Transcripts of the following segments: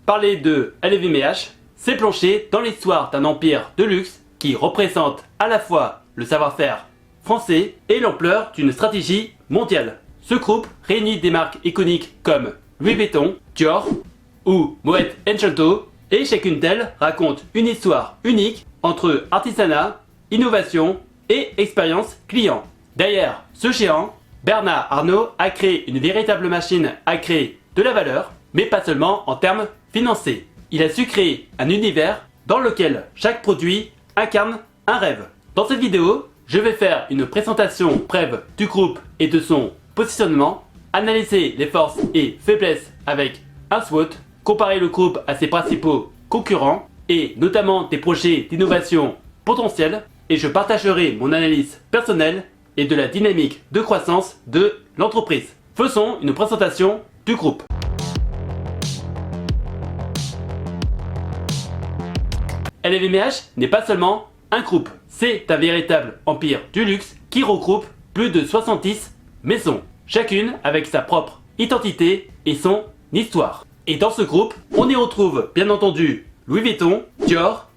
Parler de LVMH, c'est plonger dans l'histoire d'un empire de luxe qui représente à la fois le savoir-faire français et l'ampleur d'une stratégie mondiale. Ce groupe réunit des marques iconiques comme Louis Vuitton, Dior ou Moet Chanteau, et chacune d'elles raconte une histoire unique entre artisanat, innovation et expérience client. Derrière ce géant, Bernard Arnault a créé une véritable machine à créer de la valeur, mais pas seulement en termes financiers. Il a su créer un univers dans lequel chaque produit incarne un rêve. Dans cette vidéo, je vais faire une présentation brève du groupe et de son positionnement, analyser les forces et faiblesses avec un SWOT, comparer le groupe à ses principaux concurrents et notamment des projets d'innovation potentiels, et je partagerai mon analyse personnelle et de la dynamique de croissance de l'entreprise. Faisons une présentation du groupe. LVMH n'est pas seulement un groupe, c'est un véritable empire du luxe qui regroupe plus de 70 maisons, chacune avec sa propre identité et son histoire. Et dans ce groupe, on y retrouve bien entendu Louis Vuitton, Dior,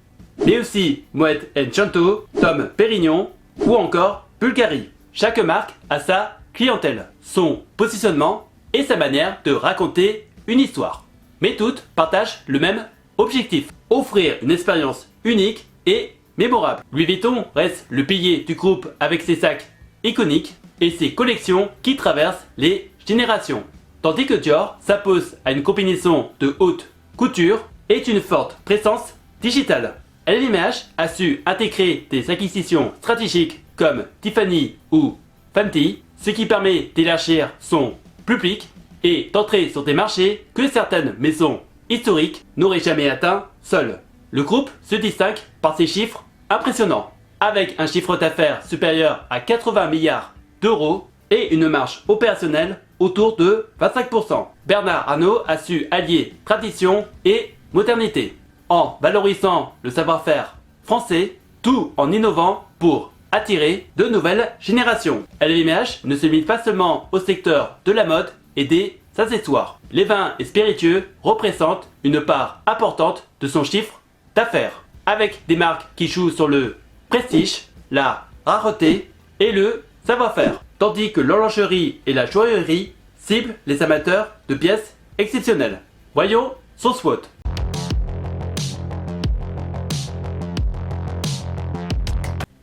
mais aussi Moet Chanteau, Dom Pérignon ou encore Bulgari. Chaque marque a sa clientèle, son positionnement et sa manière de raconter une histoire. Mais toutes partagent le même objectif, offrir une expérience unique et mémorable. Louis Vuitton reste le pilier du groupe avec ses sacs iconiques et ses collections qui traversent les générations. Tandis que Dior s'impose à une combinaison de haute couture et une forte présence digitale. LVMH a su intégrer des acquisitions stratégiques comme Tiffany ou Fenty, ce qui permet d'élargir son public et d'entrer sur des marchés que certaines maisons historiques n'auraient jamais atteints seules. Le groupe se distingue par ses chiffres impressionnants, avec un chiffre d'affaires supérieur à 80 milliards d'euros et une marge opérationnelle autour de 25%. Bernard Arnault a su allier tradition et modernité, en valorisant le savoir-faire français, tout en innovant pour attirer de nouvelles générations. LVMH ne se limite pas seulement au secteur de la mode et des accessoires. Les vins et spiritueux représentent une part importante de son chiffre d'affaires, avec des marques qui jouent sur le prestige, la rareté et le savoir-faire, tandis que l'horlogerie et la joaillerie ciblent les amateurs de pièces exceptionnelles. Voyons son SWOT.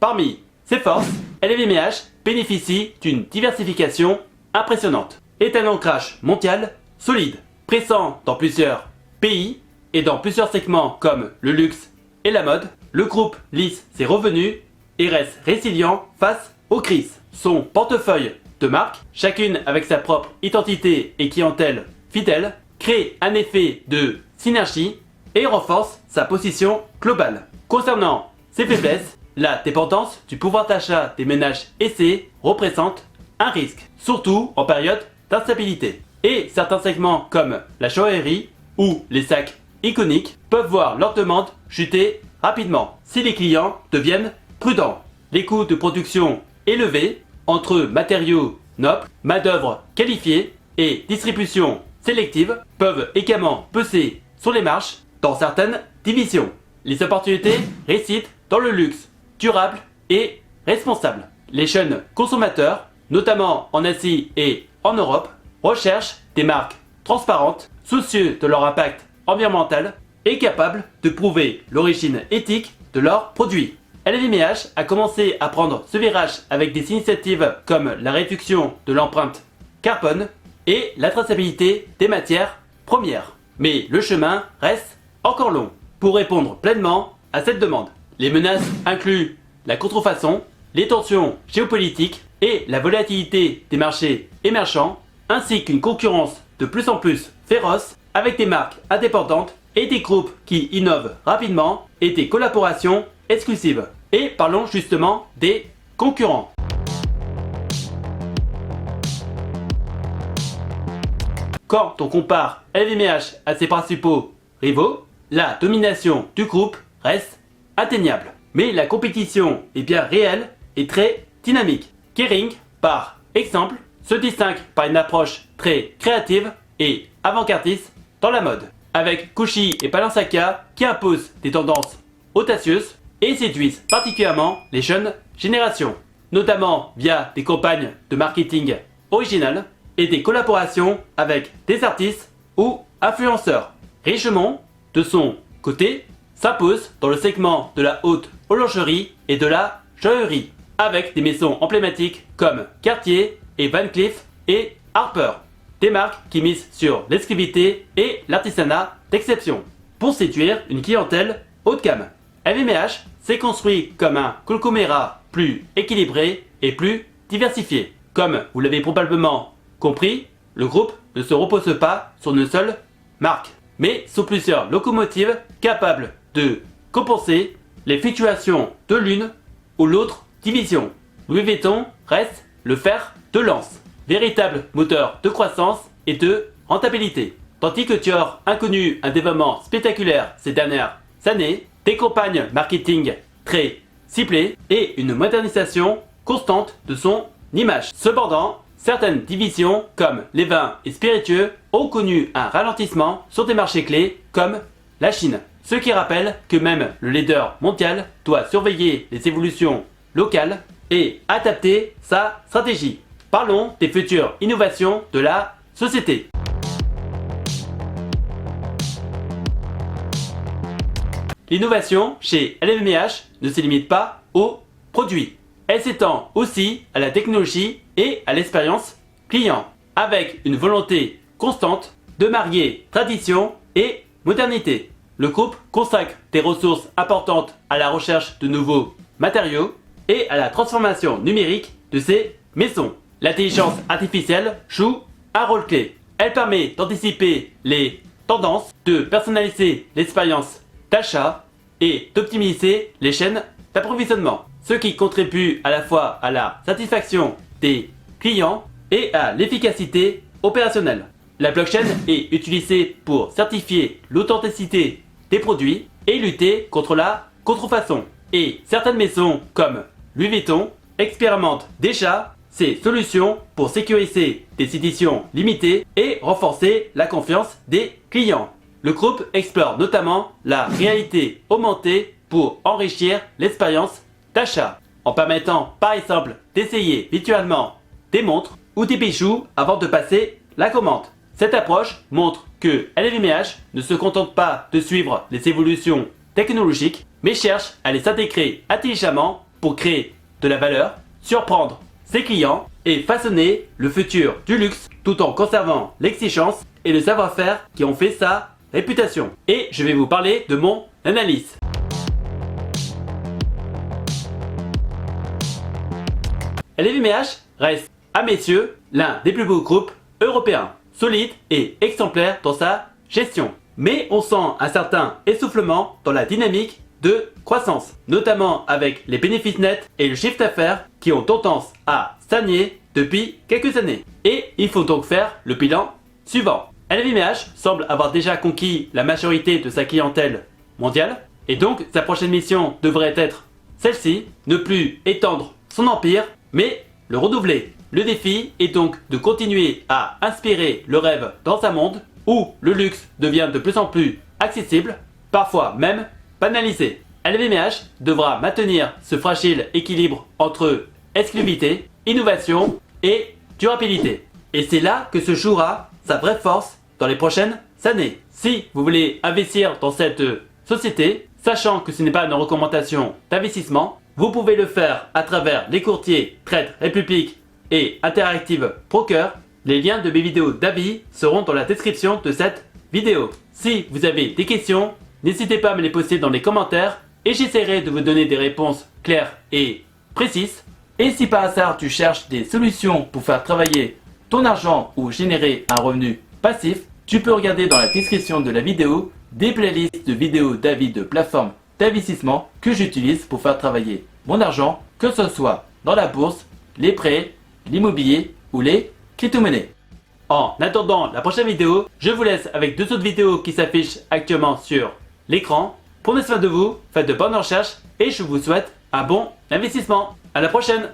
Parmi ses forces, LVMH bénéficie d'une diversification impressionnante et un ancrage mondial solide, présent dans plusieurs pays et dans plusieurs segments comme le luxe et la mode. Le groupe lisse ses revenus et reste résilient face aux crises. Son portefeuille de marques, chacune avec sa propre identité et clientèle fidèle, crée un effet de synergie et renforce sa position globale. Concernant ses faiblesses, la dépendance du pouvoir d'achat des ménages aisés représente un risque, surtout en période d'instabilité. Et certains segments comme la joaillerie ou les sacs iconiques peuvent voir leur demande chuter rapidement si les clients deviennent prudents. Les coûts de production élevés entre matériaux nobles, main-d'œuvre qualifiée et distribution sélective peuvent également peser sur les marges dans certaines divisions. Les opportunités résident dans le luxe durable et responsable. Les jeunes consommateurs, notamment en Asie et en Europe, recherchent des marques transparentes, soucieux de leur impact environnemental et capables de prouver l'origine éthique de leurs produits. LVMH a commencé à prendre ce virage avec des initiatives comme la réduction de l'empreinte carbone et la traçabilité des matières premières. Mais le chemin reste encore long pour répondre pleinement à cette demande. Les menaces incluent la contrefaçon, les tensions géopolitiques et la volatilité des marchés émergents, ainsi qu'une concurrence de plus en plus féroce avec des marques indépendantes et des groupes qui innovent rapidement et des collaborations exclusives. Et parlons justement des concurrents. Quand on compare LVMH à ses principaux rivaux, la domination du groupe reste atteignable. Mais la compétition est bien réelle et très dynamique. Kering, par exemple, se distingue par une approche très créative et avant-gardiste dans la mode, avec Kushi et Palansaka qui imposent des tendances audacieuses et séduisent particulièrement les jeunes générations, notamment via des campagnes de marketing originales et des collaborations avec des artistes ou influenceurs. Richemont, de son côté, s'impose dans le segment de la haute horlogerie et de la joaillerie, avec des maisons emblématiques comme Cartier et Van Cleef et Harper, des marques qui misent sur l'exclusivité et l'artisanat d'exception pour séduire une clientèle haut de gamme. LVMH s'est construit comme un conglomérat plus équilibré et plus diversifié. Comme vous l'avez probablement compris, le groupe ne se repose pas sur une seule marque, mais sur plusieurs locomotives capables de compenser les fluctuations de l'une ou l'autre division. Louis Vuitton reste le fer de lance, véritable moteur de croissance et de rentabilité. Tandis que Dior a connu un développement spectaculaire ces dernières années, des campagnes marketing très ciblées et une modernisation constante de son image. Cependant, certaines divisions comme les vins et spiritueux ont connu un ralentissement sur des marchés clés comme la Chine. Ce qui rappelle que même le leader mondial doit surveiller les évolutions locales et adapter sa stratégie. Parlons des futures innovations de la société. L'innovation chez LVMH ne se limite pas aux produits. Elle s'étend aussi à la technologie et à l'expérience client, avec une volonté constante de marier tradition et modernité. Le groupe consacre des ressources importantes à la recherche de nouveaux matériaux et à la transformation numérique de ses maisons. L'intelligence artificielle joue un rôle clé. Elle permet d'anticiper les tendances, de personnaliser l'expérience d'achat et d'optimiser les chaînes d'approvisionnement, ce qui contribue à la fois à la satisfaction des clients et à l'efficacité opérationnelle. La blockchain est utilisée pour certifier l'authenticité des produits et lutter contre la contrefaçon. Et certaines maisons comme Louis Vuitton expérimentent déjà ces solutions pour sécuriser des éditions limitées et renforcer la confiance des clients. Le groupe explore notamment la réalité augmentée pour enrichir l'expérience d'achat, en permettant par exemple d'essayer virtuellement des montres ou des bijoux avant de passer la commande. Cette approche montre que LVMH ne se contente pas de suivre les évolutions technologiques, mais cherche à les intégrer intelligemment pour créer de la valeur, surprendre ses clients et façonner le futur du luxe tout en conservant l'exigence et le savoir-faire qui ont fait sa réputation. Et je vais vous parler de mon analyse. LVMH reste, à mes yeux, l'un des plus beaux groupes européens, solide et exemplaire dans sa gestion. Mais on sent un certain essoufflement dans la dynamique de croissance, notamment avec les bénéfices nets et le chiffre d'affaires qui ont tendance à stagner depuis quelques années. Et il faut donc faire le bilan suivant. LVMH semble avoir déjà conquis la majorité de sa clientèle mondiale et donc sa prochaine mission devrait être celle-ci, ne plus étendre son empire mais le renouveler. Le défi est donc de continuer à inspirer le rêve dans un monde où le luxe devient de plus en plus accessible, parfois même banalisé. LVMH devra maintenir ce fragile équilibre entre exclusivité, innovation et durabilité. Et c'est là que se jouera sa vraie force dans les prochaines années. Si vous voulez investir dans cette société, sachant que ce n'est pas une recommandation d'investissement, vous pouvez le faire à travers les courtiers Trade Republic et Interactive Broker. Les liens de mes vidéos d'avis seront dans la description de cette vidéo. Si vous avez des questions, n'hésitez pas à me les poster dans les commentaires et j'essaierai de vous donner des réponses claires et précises. Et si par hasard tu cherches des solutions pour faire travailler ton argent ou générer un revenu passif, tu peux regarder dans la description de la vidéo des playlists de vidéos d'avis de plateformes d'investissement que j'utilise pour faire travailler mon argent, que ce soit dans la bourse, les prêts, l'immobilier ou les crypto-monnaies. En attendant la prochaine vidéo, je vous laisse avec deux autres vidéos qui s'affichent actuellement sur l'écran. Prenez soin de vous, faites de bonnes recherches et je vous souhaite un bon investissement. À la prochaine!